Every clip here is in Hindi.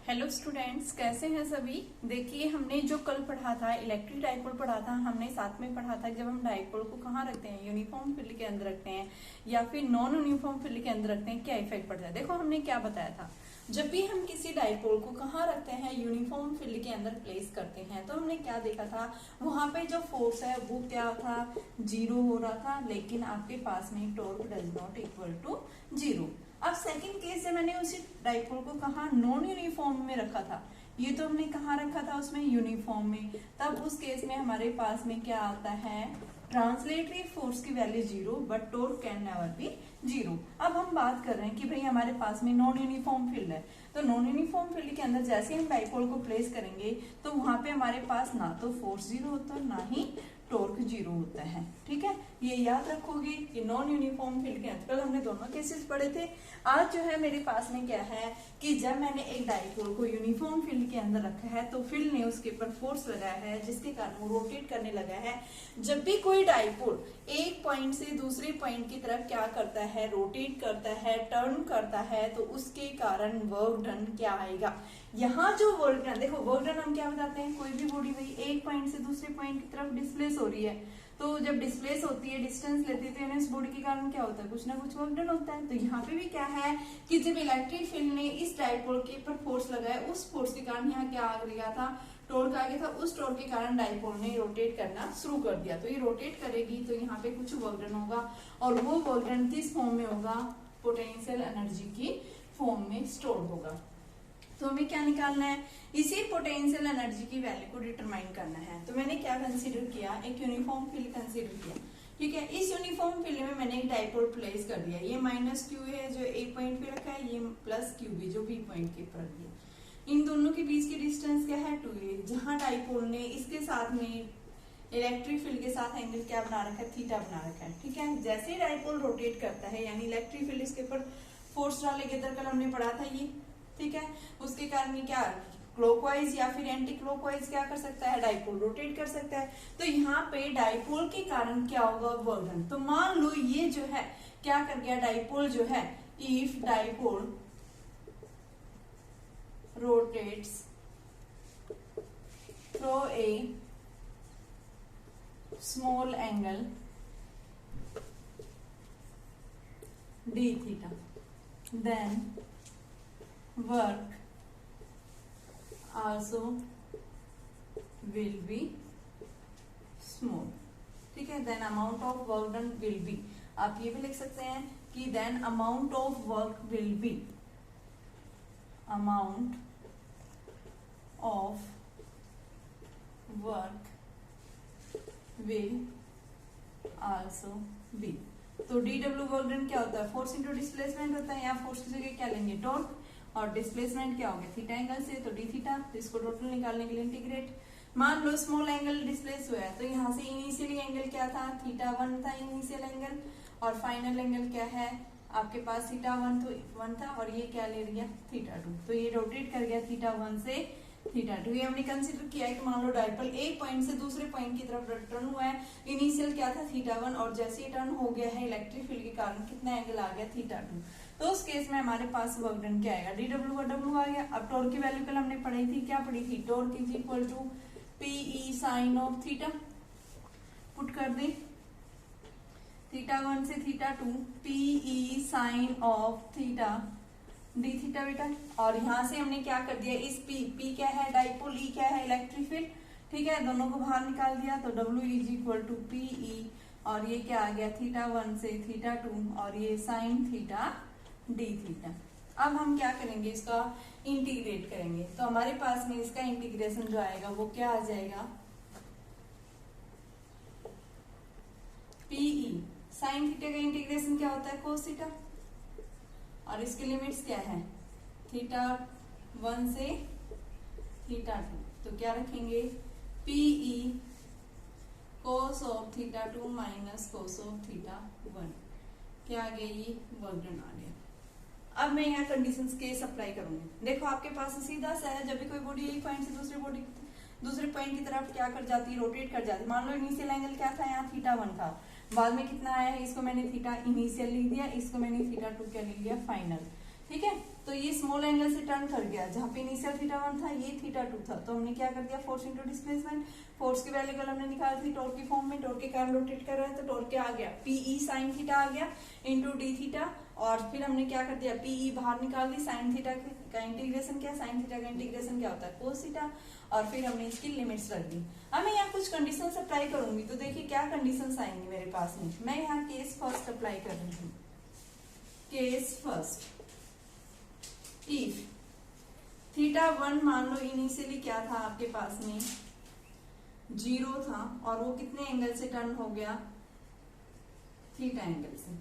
हेलो स्टूडेंट्स, कैसे हैं सभी। देखिए, हमने जो कल पढ़ा था इलेक्ट्रिक डाइपोल पढ़ा था, हमने साथ में पढ़ा था जब हम डाइपोल को कहाँ रखते हैं, यूनिफॉर्म फील्ड के अंदर रखते हैं या फिर नॉन यूनिफॉर्म फील्ड के अंदर रखते हैं, क्या इफेक्ट पड़ता है। देखो हमने क्या बताया था, जब भी हम किसी डाइपोल को कहाँ रखते हैं, यूनिफॉर्म फील्ड के अंदर प्लेस करते हैं, तो हमने क्या देखा था, वहां पे जो फोर्स है वो क्या था, 0 हो रहा था, लेकिन आपके पास में torque does not equal to 0। अब सेकंड केस से मैंने उसी डाइपोल को कहा नॉन यूनिफॉर्म में रखा था, ये तो हमने कहा रखा था उसमें यूनिफॉर्म में, तब उस केस में हमारे पास में क्या आता है, ट्रांसलेटरी फोर्स की value 0 but torque can never be 0। अब हम बात कर रहे हैं कि भाई हमारे पास में नॉन यूनिफॉर्म फील्ड है, तो नॉन यूनिफॉर्म फील्ड के अंदर जैसे हम डाइपोल को प्लेस करेंगे तो वहां पे हमारे पास ना तो फोर्स 0 होता है ना ही टॉर्क 0 होता है। ठीक है, ये याद रखोगे कि नॉन यूनिफॉर्म फील्ड के अंदर हमने दोनों केसेस पढ़े थे। आज जो है मेरे पास में क्या है कि जब मैंने एक डाइपोल को यूनिफॉर्म फील्ड के अंदर रखा है तो फील्ड ने उसके ऊपर फोर्स लगाया है जिसके कारण वो रोटेट करने लगा है। जब भी कोई डाइपोल एक पॉइंट से दूसरे पॉइंट की तरफ क्या करता है, रोटेट करता है, टर्न करता है, तो उसके कारण वर्क डन क्या आएगा। यहाँ जो वर्क डन, देखो वर्क डन हम क्या बताते हैं, कोई भी बॉडी भाई एक पॉइंट से दूसरे पॉइंट की तरफ डिस्प्लेस हो रही है, तो जब डिस्प्लेस होती है, डिस्टेंस लेती है, तो इस बॉडी के कारण क्या होता है, कुछ ना कुछ वर्क डन होता है। तो यहाँ पे भी क्या है कि जब इलेक्ट्रिक फील्ड ने इस डाइपोल के ऊपर फोर्स लगाया, उस फोर्स के कारण यहाँ क्या आ गया था, टॉर्क आ गया था, उस टॉर्क के कारण डाइपोल ने रोटेट करना शुरू कर दिया। तो ये रोटेट करेगी तो यहाँ पे कुछ वर्क डन होगा, और वो वर्क डन किस फॉर्म में होगा, पोटेंशियल एनर्जी की फॉर्म में स्टोर होगा। तो हमें क्या निकालना है, इसी पोटेंशियल एनर्जी की वैल्यू को डिटरमाइन करना है। तो मैंने क्या कंसीडर किया, एक यूनिफॉर्म फील्ड कंसीडर किया। ठीक है, इस यूनिफॉर्म फील्ड में मैंने एक डाइपोल प्लेस कर दिया, ये माइनस क्यू है जो ए पॉइंट पे रखा है, ये प्लस क्यू भी जो बी पॉइंट के ऊपर रख दिया। इन दोनों के बीच की डिस्टेंस क्या है, 2a। जहां डाइपोल ने इसके साथ में इलेक्ट्रिक फील्ड के साथ एंगल क्या बना रखा है, थीटा बना रखा है। ठीक है, जैसे ही डाइपोल रोटेट करता है यानी इलेक्ट्रिक फील्ड इसके ऊपर फोर्स डालेगा, इधर कल हमने पढ़ा था ये। ठीक है, उसके कारण क्या क्लॉकवाइज या फिर एंटी क्लॉकवाइज क्या कर सकता है, डाइपोल रोटेट कर सकता है। तो यहाँ पे डाइपोल के कारण क्या होगा, वर्क डन। तो मान लो ये जो है क्या कर गया, डाइपोल जो है, if dipole rotates through a small angle d theta, then work also will be small। ठीक है, then amount of work done will be, आप ये भी लिख सकते हैं कि then amount of work will be, amount of work will also be। तो dw वर्क डन क्या होता है, फोर्स इंटू डिस्प्लेसमेंट होता है, या फोर्स की जगह क्या लेंगे, टॉर्क, और डिस्प्लेसमेंट क्या हो गया, थीटा एंगल से, तो डी थीटा। तो इसको टोटल निकालने के लिए इंटीग्रेट, मान लो स्मॉल एंगल डिस्प्लेस हुआ है, तो यहाँ से इनिशियली एंगल क्या था, थीटा 1 था इनिशियल एंगल, और फाइनल एंगल क्या है आपके पास, थीटा 1 तो 1 था, और ये क्या ले लिया, थीटा 2। तो ये रोटेट कर गया थीटा 1 से थीटा 2। ये हमने कंसीडर किया है कि मान लो डाइपोल एक पॉइंट से दूसरे पॉइंट की तरफ टर्न हुआ है, इनिशियल क्या था, थीटा 1, और जैसे ही टर्न हो गया है इलेक्ट्रिक फील्ड के कारण कितना एंगल आ गया, थीटा 2। तो उस केस में हमारे पास वर्क डन क्या आएगा, dw का w आ गया। अब टॉर्क की वैल्यू कल हमने पढ़ी थी, क्या पढ़ी थी, torque is equal to PE sine of theta, put कर दे, थीटा 1 से theta 2, PE sine of theta d theta बेटा। और यहाँ से हमने क्या कर दिया, इस P क्या है डाइपोल, E क्या है इलेक्ट्रिक फील्ड। ठीक है, दोनों को बाहर निकाल दिया, तो W is equal to PE, और ये क्या आ गया, थीटा 1 से थीटा 2, और ये साइन थीटा डी थीटा। अब हम क्या करेंगे, इसका इंटीग्रेट करेंगे, तो हमारे पास में इसका इंटीग्रेशन जो आएगा वो क्या आ जाएगा, PE साइन थीटा का इंटीग्रेशन क्या होता है, कोस थीटा, और इसके लिमिट्स क्या है, थीटा 1 से थीटा 2। तो क्या रखेंगे, PE cos of theta 2 minus cos of theta 1, क्या आ गया, ये वर्क डन आ गया। अब मैं यहाँ कंडीशंस केस अप्लाई करूंगी। देखो आपके पास सीधा सा है, जब भी कोई बॉडी एक पॉइंट से दूसरे पॉइंट की तरफ क्या कर जाती है, रोटेट कर जाती है। मान लो इनिशियल एंगल क्या था, यहाँ थीटा 1 था, बाद में कितना आया है, इसको मैंने थीटा इनिशियल लिख दिया, इसको मैंने थीटा 2 क्या लिख लिया, फाइनल। ठीक है। तो ये स्मॉल एंगल से टर्न कर गया, जहां पे इनिशियल θ1 था ये θ2 था, तो हमने क्या कर दिया फोर्स इंटू डिस्प्लेसमेंट, फोर्स की वैल्यू कल हमने निकाली थी टॉर्क की फॉर्म में, टॉर्क के कारण रोटेट कर रहा है तो टॉर्क क्या आ गया Pe sin θ आ गया इंटू डी थीटा, और फिर हमने क्या कर दिया Pe बाहर निकाल दी, sin θ का इंटीग्रेशन क्या, sin θ का इंटीग्रेशन क्या होता है cos θ, और फिर हमने इसकी लिमिट्स रख दी। अब मैं यहाँ कुछ कंडीशंस अप्लाई करूंगी, तो देखिए क्या कंडीशंस आएंगी मेरे पास में। मैं यहाँ केस फर्स्ट अप्लाई कर रही हूँ, केस फर्स्ट, इफ θ1 मान लो इनिशियली क्या था आपके पास में 0 था, और वो कितने एंगल से टर्न हो गया θ एंगल से,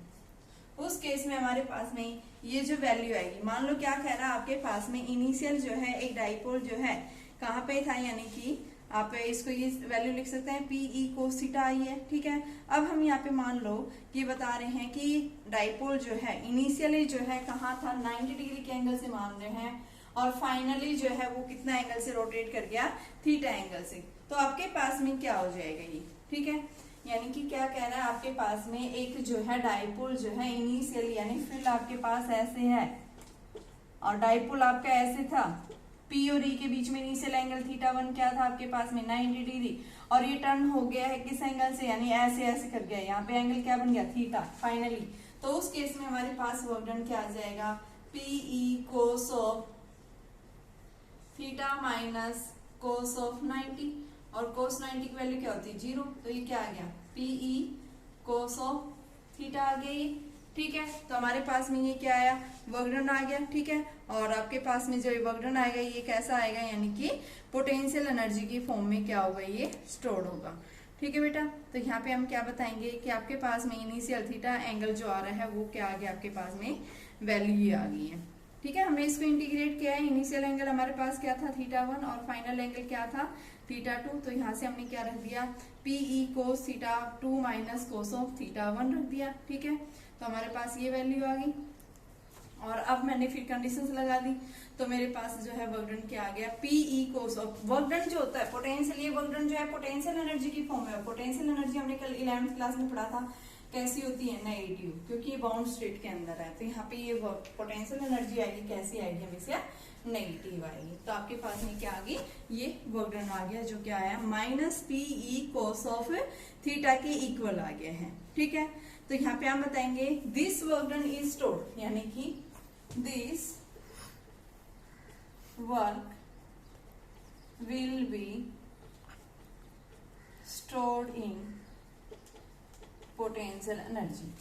उस केस में हमारे पास में ये जो वैल्यू आएगी, मान लो क्या कह रहा है आपके पास में इनिशियल जो है एक डाइपोल जो है कहाँ पे था, यानी कि आप इसको ये वैल्यू लिख सकते हैं Pe cos θ आई है, ठीक है। अब हम यहाँ पे मान लो कि बता रहे हैं कि डाइपोल जो है इनिशियली जो है कहाँ था 90 डिग्री के एंगल से मान रहे हैं, और फाइनली जो है वो कितना एंगल से रोटेट कर गया θ एंगल से, तो आपके पास में क्या हो जाएगा ये, ठीक है। यानी कि क्या कह रहा है आपके पास में एक जो है डाइपोल जो है इनिशियली यानी फील्ड आपके पास ऐसे है, और डाइपोल आपका ऐसे था, P और E के बीच में इनिशियल एंगल θ1 क्या था आपके पास में 90 डिग्री, और ये टर्न हो गया है किस एंगल से, यानी ऐसे ऐसे कर गया, यहाँ पे एंगल क्या बन गया θ फाइनली। तो उस केस में हमारे पास वर्क डन क्या आ जाएगा Pe cos of θ minus cos of 90, और cos 90 की वैल्यू क्या होती है 0, तो ये क्या आ गया Pe cos ऑफ θ आ गया ये, ठीक है। तो हमारे पास में ये क्या आया वर्क डन आ गया, ठीक है। और आपके पास में जो वर्क डन आएगा ये कैसा आएगा, यानी कि पोटेंशियल एनर्जी की फॉर्म में क्या होगा ये स्टोर्ड होगा, ठीक है बेटा। तो यहाँ पे हम क्या बताएंगे कि आपके पास में इनिशियल θ एंगल जो आ रहा है वो क्या आ गया आपके पास में वैल्यू ये आ गई है, ठीक है। हमने इसको इंटीग्रेट किया है, इनिशियल एंगल हमारे पास क्या था θ1 और फाइनल एंगल क्या था θ2, तो यहाँ से हमने क्या रख दिया Pe cos θ2 minus cos of θ1 रख दिया, ठीक है। तो हमारे पास ये वैल्यू आ गई, और अब मैंने फिर कंडीशंस लगा दी, तो मेरे पास जो है वर्क डन क्या आ गया Pe cos of, work done जो होता है पोटेंशियल, ये वर्क डन जो है पोटेंशियल एनर्जी की फॉर्म है। पोटेंशियल एनर्जी हमने कल 11th क्लास में पढ़ा था कैसी होती है नेगेटिव, क्योंकि ये बाउंड स्टेट के अंदर है, तो यहाँ पे ये पोटेंशियल एनर्जी आएगी कैसी आएगी हमेशा नेगेटिव आएगी। तो आपके पास में क्या आ गई ये वर्क डन आ गया, जो क्या आया माइनस Pe cos ऑफ θ के इक्वल आ गया है, ठीक है। तो यहाँ पे हम बताएंगे this work done is stored, यानी कि this work will be stored in potential energy,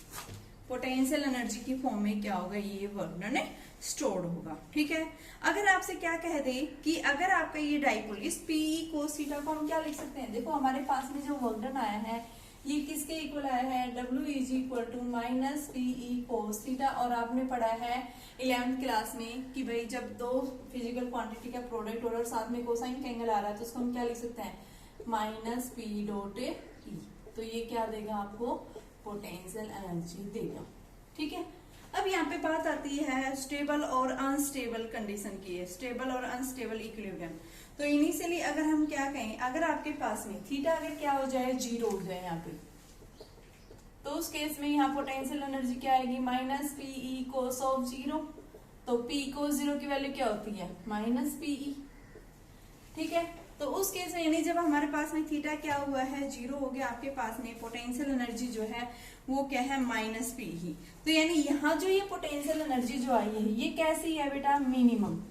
potential energy की फॉर्म में क्या होगा ये वर्क डन स्टोर्ड होगा, ठीक है। अगर आपसे क्या कह दे कि अगर आपका ये डाइपोल इस Pe cos θ को हम क्या लिख सकते हैं, देखो हमारे पास में जो वर्क डन आया है ये किसके इक्वल आया है W is equal to minus Pe cos θ, और आपने पढ़ा है 11th क्लास में कि भाई जब दो फिजिकल क्वांटिटी का प्रोडक्ट और साथ में कोसाइन का एंगल आ रहा है तो उसको हम क्या लिख सकते हैं माइनस P डॉट E, तो ये क्या देगा आपको पोटेंशियल एनर्जी देगा, ठीक है। अब यहाँ पे बात आती है स्टेबल और अनस्टेबल कंडीशन की है, स्टेबल और अनस्टेबल इक्विलिब्रियम। तो इनिशियली अगर हम क्या कहें, अगर आपके पास में थीटा अगर क्या हो जाए 0 हो जाए यहाँ पे, तो उस केस में यहाँ पोटेंशियल एनर्जी क्या आएगी माइनस Pe cos ऑफ 0, तो P cos 0 की वैल्यू क्या होती है माइनस Pe, ठीक है। तो उस केस में यानी जब हमारे पास में थीटा क्या हुआ है 0 हो गया, आपके पास में पोटेंशियल एनर्जी जो है वो क्या है माइनस P ही, तो यानी यहाँ जो ये पोटेंशियल एनर्जी जो आई है ये कैसी है बेटा मिनिमम,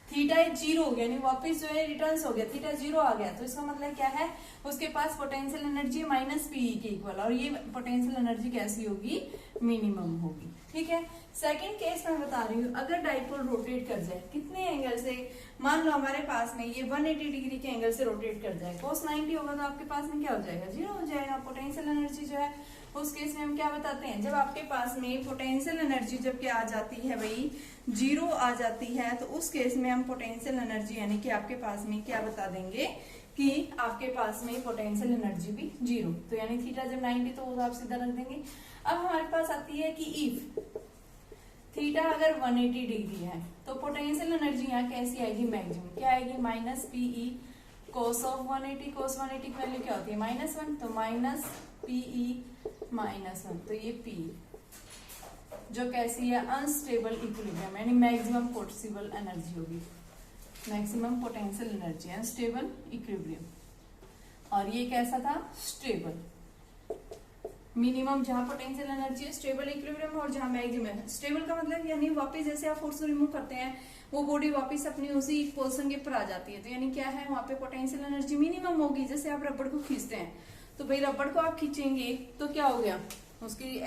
थीटा 0 हो गया, यानी वापस जो है रिटर्न्स हो गया, थीटा 0 आ गया, तो इसका मतलब क्या है उसके पास पोटेंशियल एनर्जी माइनस Pe के इक्वल, और ये पोटेंशियल एनर्जी कैसी होगी मिनिमम होगी, ठीक है। सेकंड केस मैं बता रही हूँ, अगर डाइपोल रोटेट कर जाए कितने एंगल से, मान लो हमारे पास में ये 180 डिग्री के एंगल से रोटेट कर जाए, cos 90 होगा तो आपके पास में क्या हो जाएगा 0 हो जाएगा। पोटेंशियल एनर्जी जो है उस केस में हम क्या बताते हैं, जब आपके पास में पोटेंशियल एनर्जी जब क्या आ जाती है भाई 0 आ जाती है, तो उस केस में हम पोटेंशियल एनर्जी यानी कि आपके पास में क्या बता देंगे कि आपके पास में पोटेंशियल एनर्जी भी 0, तो यानी थीटा जब 90 तो वो आप सीधा रख देंगे। अब हमारे पास आती है कि इफ थीटा अगर 180 डिग्री है तो पोटेंशियल एनर्जी यहाँ कैसी आएगी मैक्सिमम, क्या आएगी minus Pe cos of 180, cos 180 की वैल्यू क्या होती है -1, तो माइनस Pe -1, तो ये P जो कैसी है, अनस्टेबल इक्विलिब्रियम, यानी मैक्सिमम पॉसिबल एनर्जी होगी, maximum potential energy, unstable equilibrium. और ये कैसा था, स्टेबल, मिनिमम जहां पोटेंशियल एनर्जी है, स्टेबल इक्विलिब्रियम, और जहां मैक्सिमम है। स्टेबल का मतलब यानी वापस जैसे आप फोर्स को रिमूव करते हैं वो बॉडी वापस अपनी उसी पोजीशन के ऊपर आ जाती है, तो यानी क्या है, वहां पे पोटेंशियल एनर्जी मिनिमम होगी। जैसे आप रबड़ को खींचते हैं तो भाई रबड़ को आप खींचेंगे तो क्या हो गया, उसकी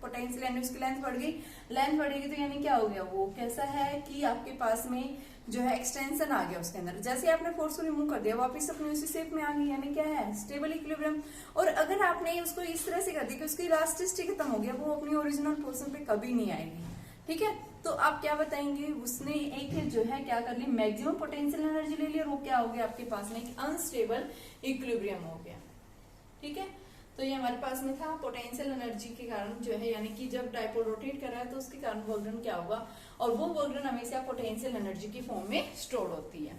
पोटेंशियल एनर्जी, उसकी लेंथ बढ़ गई, लेंथ बढ़ेगी तो यानी क्या हो गया, वो कैसा है कि आपके पास में जो है एक्सटेंशन आ गया उसके अंदर। जैसे आपने फोर्स को रिमूव कर दिया वापस अपनी उसी शेप में आ गई, यानी क्या है, स्टेबल इक्विलिब्रियम। और अगर आपने उसको इस तरह से कर दिया कि उसकी इलास्टिसिटी खत्म हो गया, वो अपनी ओरिजिनल पोजीशन पे कभी नहीं आएगी, ठीक है। तो आप क्या बताएंगे, उसने एक जो है क्या कर ली, मैक्सिमम पोटेंशियल एनर्जी ले ली, और वो क्या हो गया आपके पास में, अनस्टेबल इक्विलिब्रियम हो गया, ठीक है। तो ये हमारे पास में था, पोटेंशियल एनर्जी के कारण जो है, यानी कि जब डायपोल रोटेट कर रहा है तो उसके कारण वर्क डन क्या होगा, और वो वर्क डन हमेशा पोटेंशियल एनर्जी की फॉर्म में स्टोर होती है।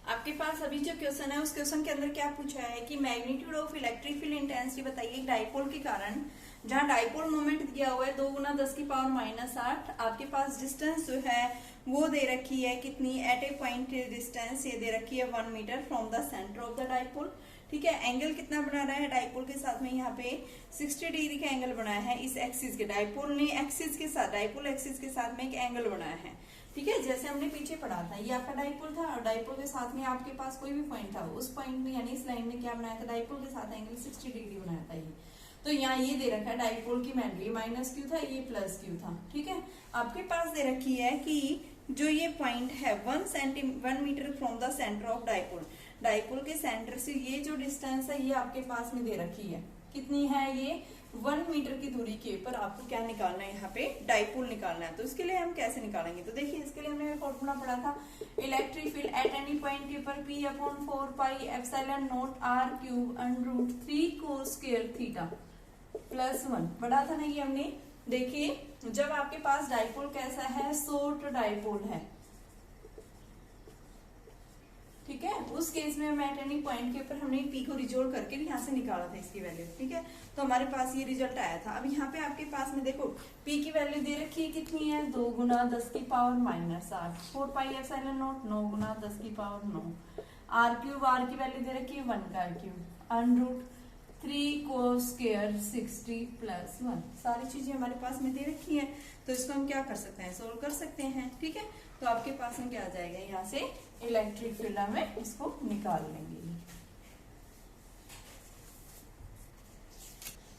आपके पास अभी जो क्वेश्चन है उस क्वेश्चन के अंदर क्या पूछा है कि magnitude of electric field intensity बताइए डायपोल के कारण, जहां डायपोल मोमेंट दिया हुआ है 2 × 10⁻⁸। आपके पास डिस्टेंस जो है वो दे रखी है कितनी, एट ए पॉइंट डिस्टेंस ये दे रखी है 1 metre from the centre of the dipole, ठीक है। एंगल कितना बना रहा है डायपोल के साथ में, यहाँ पे 60 डिग्री का एंगल बनाया है इस एक्सिस के, डायपोल ने एक्सिस के साथ, डायपोल एक्सिस के साथ में एक एंगल बनाया है, ठीक है। जैसे हमने पीछे पढ़ा था, ये आपका डायपोल था और डायपोल के साथ में आपके पास कोई भी पॉइंट था, उस पॉइंट में यानी इस लाइन में क्या बनाया था, डायपोल के साथ एंगल 60 डिग्री बनाया था ये। तो यहाँ ये दे रखा है डायपोल की वैल्यू, ये माइनस क्यू था, ये प्लस क्यू था, ठीक है। आपके पास दे रखी है कि जो ये पॉइंट है 1 metre from the centre of dipole, dipole के सेंटर से ये जो डिस्टेंस है ये आपके पास में दे रखी है, कितनी है, ये 1 मीटर की दूरी के ऊपर आपको क्या निकालना है, यहाँ पे डायपोल निकालना है। तो इसके लिए हम कैसे निकालेंगे, तो देखिए इसके लिए हमने फॉर्मूला पढ़ा था, electric field at any point के ऊपर P/4πε0r³ √3 cos स्क्वायर थीटा +1 बढ़ा था ना ये हमने। देखिए जब आपके पास डायपोल कैसा है, शॉर्ट डायपोल है, ठीक है, उस केस में हम एट एनी पॉइंट के ऊपर हमने पी को रिजोल्व करके यहाँ से निकाला था इसकी वैल्यू, ठीक है। तो हमारे पास ये रिजल्ट आया था। अब यहाँ पे आपके पास में देखो पी की वैल्यू दे रखी है कितनी है, 2 × 10⁻⁸, 4πε0 9 × 10⁻9, r³ r की वैल्यू दे रखी है 1/3 √3 cos स्क्वायर 60 +1, सारी चीजें हमारे पास में दे रखी हैं। तो इसको हम क्या कर सकते हैं, सोल्व कर सकते हैं, ठीक है। तो आपके पास में क्या आ जाएगा, यहाँ से इलेक्ट्रिक फील्ड में इसको निकाल लेंगे।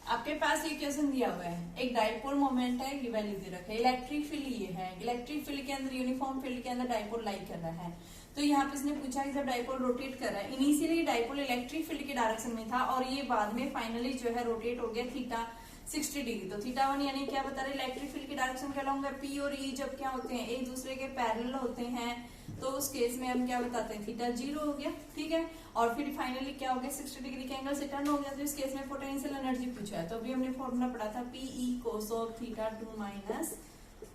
आपके पास ये क्वेश्चन दिया हुआ है, एक डायपोल मोमेंट है, ये वैल्यू दे रखा है, इलेक्ट्रिक फील्ड ये है, इलेक्ट्रिक फील्ड के अंदर यूनिफॉर्म फील्ड के अंदर डायपोल लाई कर रहा है। तो यहाँ पे इसने पूछा कि जब डायपोल रोटेट कर रहा है, इनिशियली डायपोल इलेक्ट्रिक फील्ड के डायरेक्शन में था और ये बाद में फाइनली जो है रोटेट हो गया थीटा 60 डिग्री। तो थीटा 1 यानी क्या बता रहे, इलेक्ट्रिक फील्ड के डायरेक्शन क्या होगा, पी और ई जब क्या होते हैं, एक दूसरे के पैरेलल होते हैं, तो उस केस में हम क्या बताते हैं, थीटा 0 हो गया, ठीक है। और फिर फाइनली क्या हो गया, 60 डिग्री के एंगल से टर्न हो गया। तो इस केस में पोटेंशियल एनर्जी पूछा है, तो अभी हमने फॉर्मूला पढ़ा था PE cos of theta 2 minus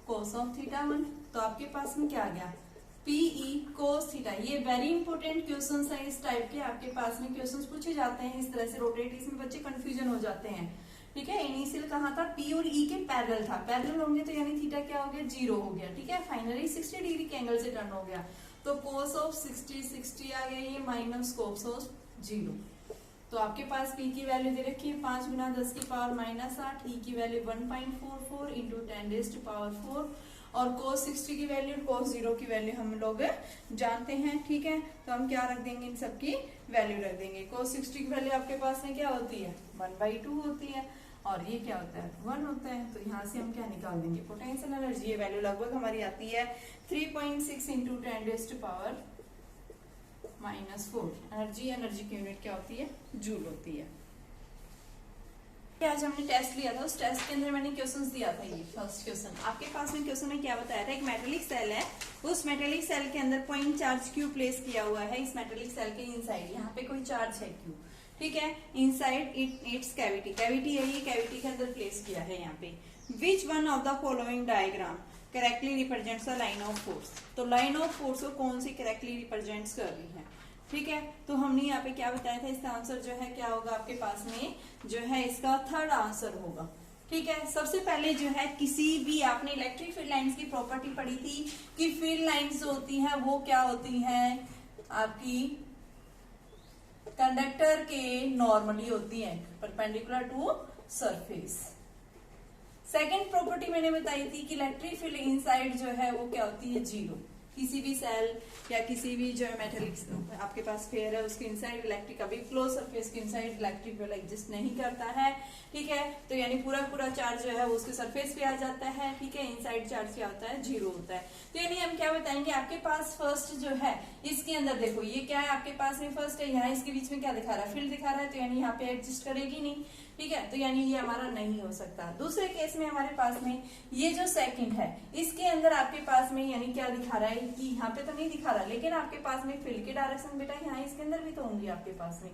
cos of theta 1। तो आपके पास में क्या आ गया, पीई cos थीटा। ये वेरी इंपॉर्टेंट क्वेश्चन है, इस टाइप के आपके पास में क्वेश्चन पूछे जाते हैं इस तरह से रोटेट, इसमें बच्चे कंफ्यूजन हो जाते हैं, ठीक है। इनिशियल कहाँ था, पी और ई के पैरेलल था, पैरेलल होंगे तो यानी थीटा क्या हो गया, 0 हो गया, ठीक है। फाइनली 60 डिग्री के एंगल से टर्न हो गया, तो cos ऑफ 60 आ गया, ये माइनस cos ऑफ 0। तो आपके पास p की वैल्यू दे रखी है 5 × 10⁻⁸, e की वैल्यू 1.44 × 10⁻⁴ और cos 60 की वैल्यू, cos 0 की वैल्यू हम लोग जानते हैं, ठीक है। तो हम क्या रख देंगे, इन सबकी वैल्यू रख देंगे। cos 60 की वैल्यू आपके पास में क्या होती है, 1/2 होती है, और ये क्या होता है, 1 होता है। तो यहाँ से हम क्या निकाल देंगे, पोटेंशियल एनर्जी। ये वैल्यू लगभग हमारी आती है 3.6 × 10⁻⁻⁴। एनर्जी की यूनिट क्या होती है, जूल होती है। आज हमने टेस्ट लिया था, उस टेस्ट के अंदर मैंने क्वेश्चंस दिया था। ये फर्स्ट क्वेश्चन आपके पास में, क्वेश्चन में क्या बताया था, एक मेटेलिक सेल है, उस मेटेलिक सेल के अंदर पॉइंट चार्ज क्यू प्लेस किया हुआ है इस मेटेलिक सेल के इनसाइड, यहाँ पे कोई चार्ज है क्यू, ठीक है। इनसाइड इट्स कैविटी, कैविटी है ये, कैविटी के अंदर प्लेस किया है यहाँ पे। Which one of the following diagram correctly represents the line of force. तो लाइन ऑफ फोर्स को कौन सी करेक्टली रिप्रेजेंट्स कर रही है, ठीक है। तो हमने यहाँ पे क्या बताया था, इसका आंसर जो है क्या होगा आपके पास में, जो है इसका थर्ड आंसर होगा, ठीक है, सबसे पहले जो है किसी भी आपने इलेक्ट्रिक फील्ड लाइंस की प्रॉपर्टी पढ़ी थी कि फील्ड लाइंस जो होती हैं वो क्या होती हैं, आपकी कंडक्टर के नॉर्मली होती हैं perpendicular to surface. Second property मैंने बताई थी कि इलेक्ट्रिक फील्ड इनसाइड जो है वो क्या होती है, जीरो। किसी भी सेल या किसी भी जो मेटेलिक आपके पास स्फीयर है उसके इनसाइड इलेक्ट्रिक, अभी क्लोज सरफेस के इनसाइड इलेक्ट्रिक फील्ड एग्जिस्ट नहीं करता है। ठीक है, तो यानी पूरा पूरा चार्ज जो है वो उसके सरफेस पे आ जाता है। ठीक है, इनसाइड चार्ज क्या होता है, जीरो होता है। तो यानी हम क्या बताएंगे, आपके पास फर्स्ट जो है इसके अंदर देखो ये क्या है, आपके पास में फर्स्ट है, यहाँ इसके बीच में क्या दिखा रहा है, फील्ड दिखा रहा है, तो यानी यहाँ पे एग्जिस्ट करेगी नहीं। ठीक है, तो यानी ये हमारा नहीं हो सकता। दूसरे केस में हमारे पास में ये जो सेकंड है इसके अंदर आपके पास में यानी क्या दिखा रहा है कि यहाँ पे तो नहीं दिखा रहा, लेकिन आपके पास में फील्ड की डायरेक्शन बेटा यहाँ इसके अंदर भी तो होंगी, आपके पास में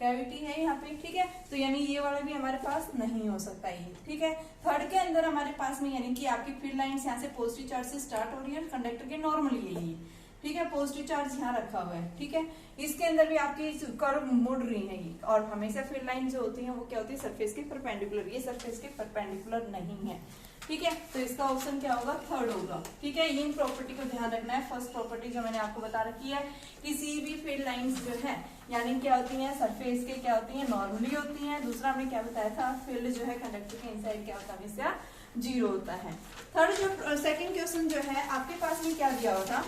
कैविटी है यहाँ पे। ठीक है, तो यानी ये वाला भी हमारे पास नहीं हो सकता ये। ठीक है, थर्ड के अंदर हमारे पास में यानी कि आपकी फील्ड लाइंस यहाँ से पॉजिटिव चार्ज से स्टार्ट हो रही है, कंडक्टर के नॉर्मली है ये। ठीक है, पॉजिटिव चार्ज यहाँ रखा हुआ है। ठीक है, इसके अंदर भी आपकी कर्व मुड़ रही है ये, और हमेशा फील्ड लाइन जो होती है वो क्या होती है, सरफेस के परपेंडिकुलर। ये सरफेस के परपेंडिकुलर नहीं है। ठीक है, तो इसका ऑप्शन क्या होगा, थर्ड होगा। ठीक है, इन प्रॉपर्टी को ध्यान रखना है। फर्स्ट प्रॉपर्टी जो मैंने आपको बता रखी है, किसी भी फील्ड लाइंस जो है यानी क्या होती है, सरफेस के क्या होती है, नॉर्मली होती है। दूसरा हमने क्या बताया था, फील्ड जो है कंडक्टर के इनसाइड क्या होता है, हमेशा जीरो होता है। थर्ड जो सेकेंड क्वेश्चन जो है आपके पास में क्या दिया हुआ था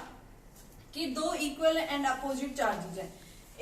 कि दो इक्वल एंड अपोजिट चार्जेज है,